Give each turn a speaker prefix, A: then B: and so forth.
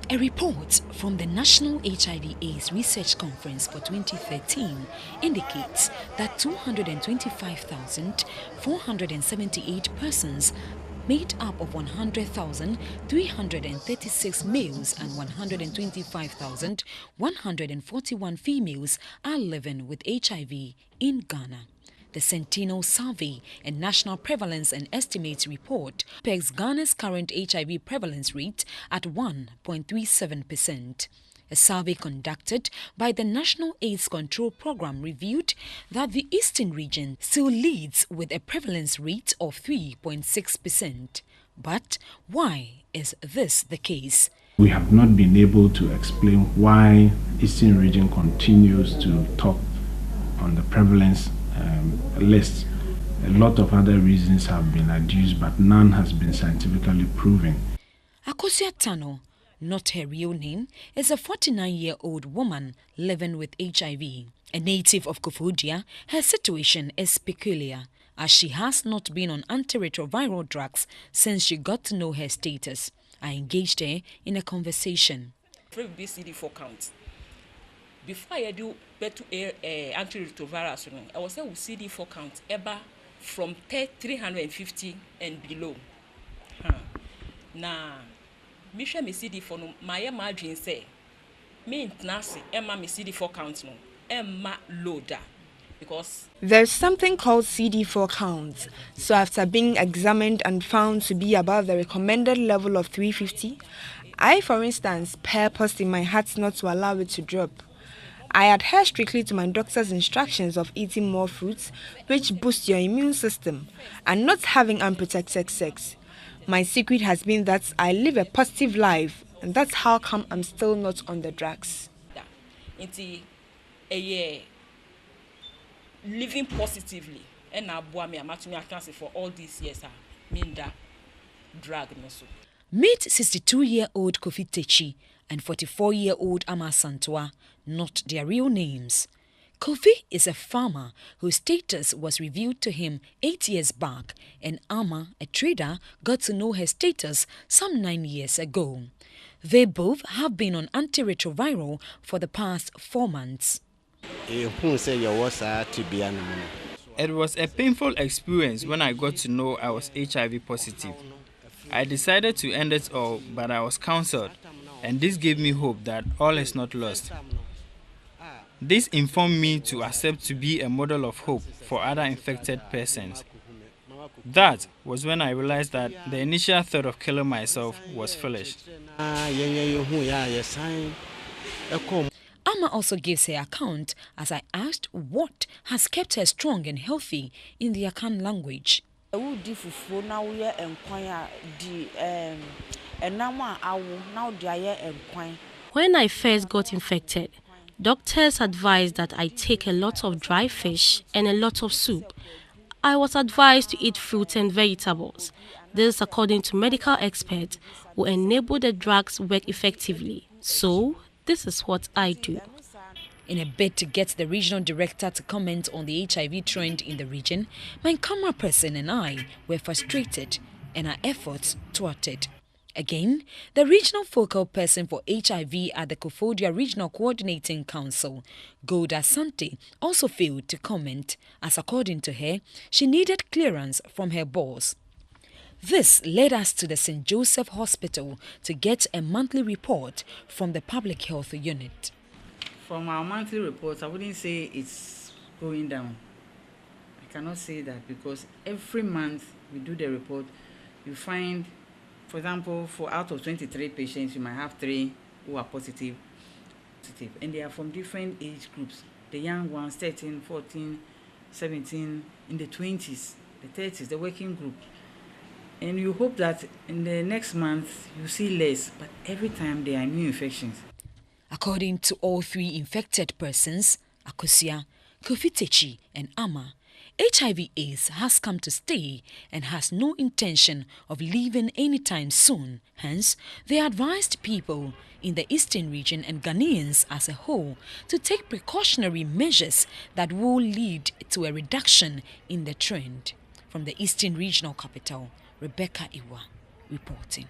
A: A report from the National HIV/AIDS Research Conference for 2013 indicates that 225,478 persons, made up of 100,336 males and 125,141 females, are living with HIV in Ghana. The Sentinel Survey and National Prevalence and Estimates report pegs Ghana's current HIV prevalence rate at 1.37%. A survey conducted by the National AIDS Control Program revealed that the Eastern region still leads with a prevalence rate of 3.6%. But why is this the case?
B: We have not been able to explain why Eastern region continues to top on the prevalence list. A lot of other reasons have been adduced, but none has been scientifically proven.
A: Akosia Tano, not her real name, is a 49-year-old woman living with HIV. A native of Kofodia, her situation is peculiar, as she has not been on antiretroviral drugs since she got to know her status. I engaged her in a conversation.
C: CD4 count. Before I do better antiretrovirals, I was saying with CD4 count ever from 350 and below. Now, me share me CD4 no, my margin say me nasi Emma me CD4 count no, Emma loader. Because
D: there's something called CD4 counts. So after being examined and found to be above the recommended level of 350, I, for instance, purposed in my heart not to allow it to drop. I adhere strictly to my doctor's instructions of eating more fruits, which boost your immune system, and not having unprotected sex. My secret has been that I live a positive life, and that's how come I'm still not on the drugs.
C: Living positively, and I can't for all these years. Mean that drug so.
A: Meet 62-year-old Kofi Techi and 44-year-old Ama Santua, not their real names. Kofi is a farmer whose status was revealed to him 8 years back, and Ama, a trader, got to know her status some 9 years ago. They both have been on antiretroviral for the past 4 months.
E: It was a painful experience when I got to know I was HIV positive. I decided to end it all, but I was counseled, and this gave me hope that all is not lost. This informed me to accept to be a model of hope for other infected persons. That was when I realized that the initial thought of killing myself was foolish.
A: Ama also gives her account as I asked what has kept her strong and healthy in the Akan language.
F: When I first got infected, doctors advised that I take a lot of dry fish and a lot of soup. I was advised to eat fruits and vegetables. This, according to medical experts, will enable the drugs work effectively. So, this is what I do.
A: In a bid to get the regional director to comment on the HIV trend in the region, my camera person and I were frustrated and our efforts thwarted. Again, the regional focal person for HIV at the Kofodia Regional Coordinating Council, Golda Sante, also failed to comment, as according to her, she needed clearance from her boss. This led us to the St. Joseph Hospital to get a monthly report from the Public Health Unit.
G: From our monthly reports, I wouldn't say it's going down. I cannot say that because every month we do the report, you find, for example, for out of 23 patients, you might have 3 who are positive, and they are from different age groups. The young ones, 13, 14, 17, in the 20s, the 30s, the working group. And you hope that in the next month you see less, but every time there are new infections.
A: According to all 3 infected persons, Akosia, Kofi Techi and Ama, HIV/AIDS has come to stay and has no intention of leaving anytime soon. Hence, they advised people in the Eastern region and Ghanaians as a whole to take precautionary measures that will lead to a reduction in the trend. From the Eastern Regional Capital, Rebekah reporting.